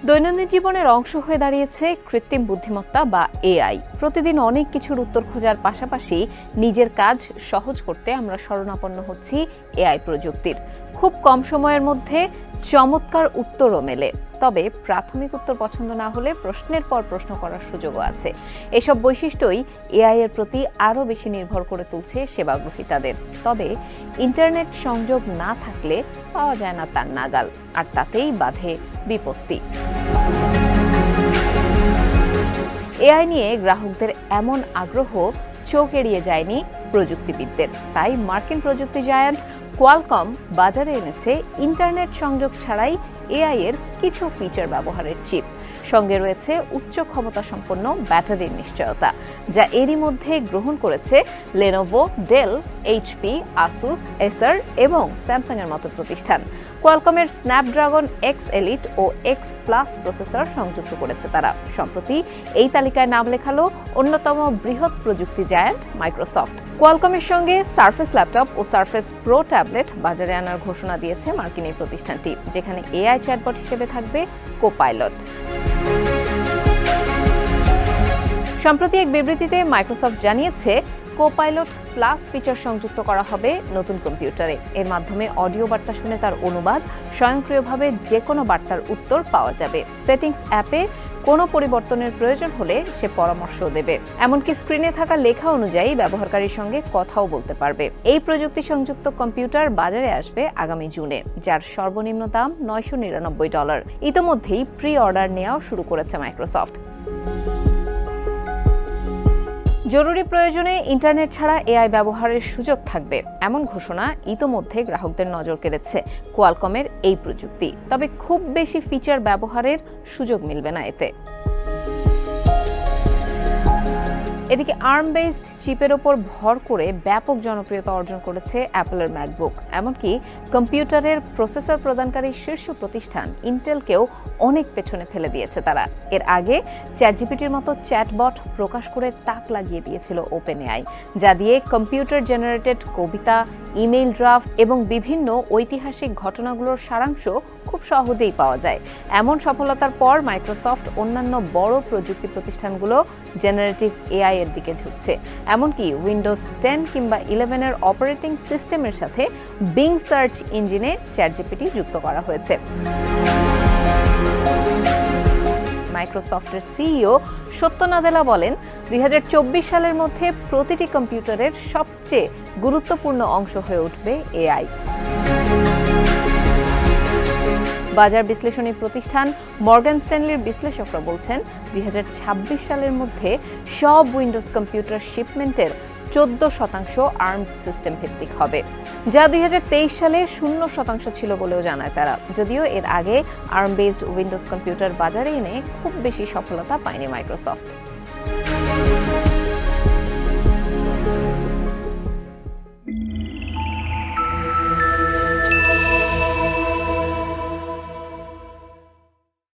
দৈনন্দিন জীবনের অংশ হয়ে দাঁড়িয়েছে কৃত্রিম বুদ্ধিমত্তা বা এআই। প্রতিদিন অনেক কিছুর উত্তর খোঁজার পাশাপাশি নিজের কাজ সহজ করতে আমরা শরণাপন্ন হচ্ছি এআই প্রযুক্তির। খুব কম সময়ের মধ্যে চমৎকার উত্তরও মেলে, তবে প্রাথমিক উত্তর পছন্দ না হলে প্রশ্নের পর প্রশ্ন করার সুযোগও আছে। এসব বৈশিষ্ট্যই এআই এর প্রতি আরও বেশি নির্ভর করে তুলছে সেবাগ্রহীতাদের। তবে ইন্টারনেট সংযোগ না থাকলে পাওয়া যায় না তার নাগাল, আর তাতেই বাধে বিপত্তি। এআই নিয়ে গ্রাহকদের এমন আগ্রহ চোখ এড়িয়ে যায়নি প্রযুক্তিবিদদের। তাই মার্কিন প্রযুক্তি জায়ান্ট কোয়ালকম বাজারে এনেছে ইন্টারনেট সংযোগ ছাড়াই এআই এর কিছু ফিচার ব্যবহারের চিপ। সঙ্গে রয়েছে উচ্চ ক্ষমতা সম্পন্ন ব্যাটারির নিশ্চয়তা, যা এরই মধ্যে গ্রহণ করেছে লেনোভো, ডেল, এইচপি, আসুস, এসার এবং স্যামসাং এর মতো প্রতিষ্ঠান। কোয়ালকমের স্ন্যাপড্রাগন এক্স এলিট ও এক্স প্লাস প্রসেসর সংযুক্ত করেছে তারা। সম্প্রতি এই তালিকায় নাম লেখালো অন্যতম বৃহৎ প্রযুক্তি জায়ান্ট মাইক্রোসফট। কোয়ালকমের সঙ্গে সারফেস ল্যাপটপ ও সারফেস প্রো ট্যাবলেট বাজারে আনার ঘোষণা দিয়েছে মার্কিন এই প্রতিষ্ঠানটি, যেখানে এআই চ্যাটবট হিসেবে থাকবে কোপাইলট। সম্প্রতি এক বিবৃতিতে মাইক্রোসফট জানিয়েছে কোপাইলট প্লাস ফিচার সংযুক্ত করা হবে নতুন কম্পিউটারে। এর মাধ্যমে অডিও বার্তা শুনে তার অনুবাদ, স্বয়ংক্রিয়ভাবে যে কোনো বার্তার উত্তর পাওয়া যাবে। সেটিংস অ্যাপে কোনো পরিবর্তনের প্রয়োজন হলে সে পরামর্শও দেবে, এমনকি স্ক্রিনে থাকা লেখা অনুযায়ী ব্যবহারকারীর সঙ্গে কথাও বলতে পারবে। এই প্রযুক্তি সংযুক্ত কম্পিউটার বাজারে আসবে আগামী জুনে, যার সর্বনিম্ন দাম $999। ইতোমধ্যেই প্রি অর্ডার নেওয়াও শুরু করেছে মাইক্রোসফট। জরুরি প্রয়োজনে ইন্টারনেট ছাড়া এআই ব্যবহারের সুযোগ থাকবে, এমন ঘোষণা ইতোমধ্যে গ্রাহকদের নজর কেড়েছে কোয়ালকমের এই প্রযুক্তি। তবে খুব বেশি ফিচার ব্যবহারের সুযোগ মিলবে না এতে। এদিকে আর্ম বেসড চিপের ওপর ভর করে ব্যাপক জনপ্রিয়তা অর্জন করেছে অ্যাপলের ম্যাকবুক। এমনকি কম্পিউটারের প্রসেসর প্রদানকারী শীর্ষ প্রতিষ্ঠান ইন্টেলকেও অনেক পেছনে ফেলে দিয়েছে তারা। এর আগে চ্যাটজিপিটির মতো চ্যাটবট প্রকাশ করে তাক লাগিয়ে দিয়েছিল ওপেন এআই, যা দিয়ে কম্পিউটার জেনারেটেড কবিতা, ইমেইল ড্রাফট এবং বিভিন্ন ঐতিহাসিক ঘটনাগুলোর সারাংশ খুব সহজেই পাওয়া যায়। এমন সফলতার পর মাইক্রোসফট অন্যান্য বড় প্রযুক্তি প্রতিষ্ঠানগুলো জেনারেটিভ এআই এর দিকে ঝুঁকছে। এমনকি উইন্ডোজ 10 কিংবা 11 এর অপারেটিং সিস্টেমের সাথে বিং সার্চ ইঞ্জিনে চ্যাটজিপিটি যুক্ত করা হয়েছে। মাইক্রোসফটের সিইও সত্য নাদেলা বলেন, 2024 সালের মধ্যে প্রতিটি কম্পিউটারের সবচেয়ে গুরুত্বপূর্ণ অংশ হয়ে উঠবে এআই। বাজার বিশ্লেষণী প্রতিষ্ঠান মর্গান স্ট্যানলির বিশ্লেষকরা বলছেন, 2026 সালের মধ্যে সব উইন্ডোজ কম্পিউটার শিপমেন্টের 14% আর্মড সিস্টেম ভিত্তিক হবে, যা 2023 সালে 0% ছিল বলেও জানায় তারা। যদিও এর আগে আর্ম বেসড উইন্ডোজ কম্পিউটার বাজারে এনে খুব বেশি সফলতা পায়নি মাইক্রোসফট।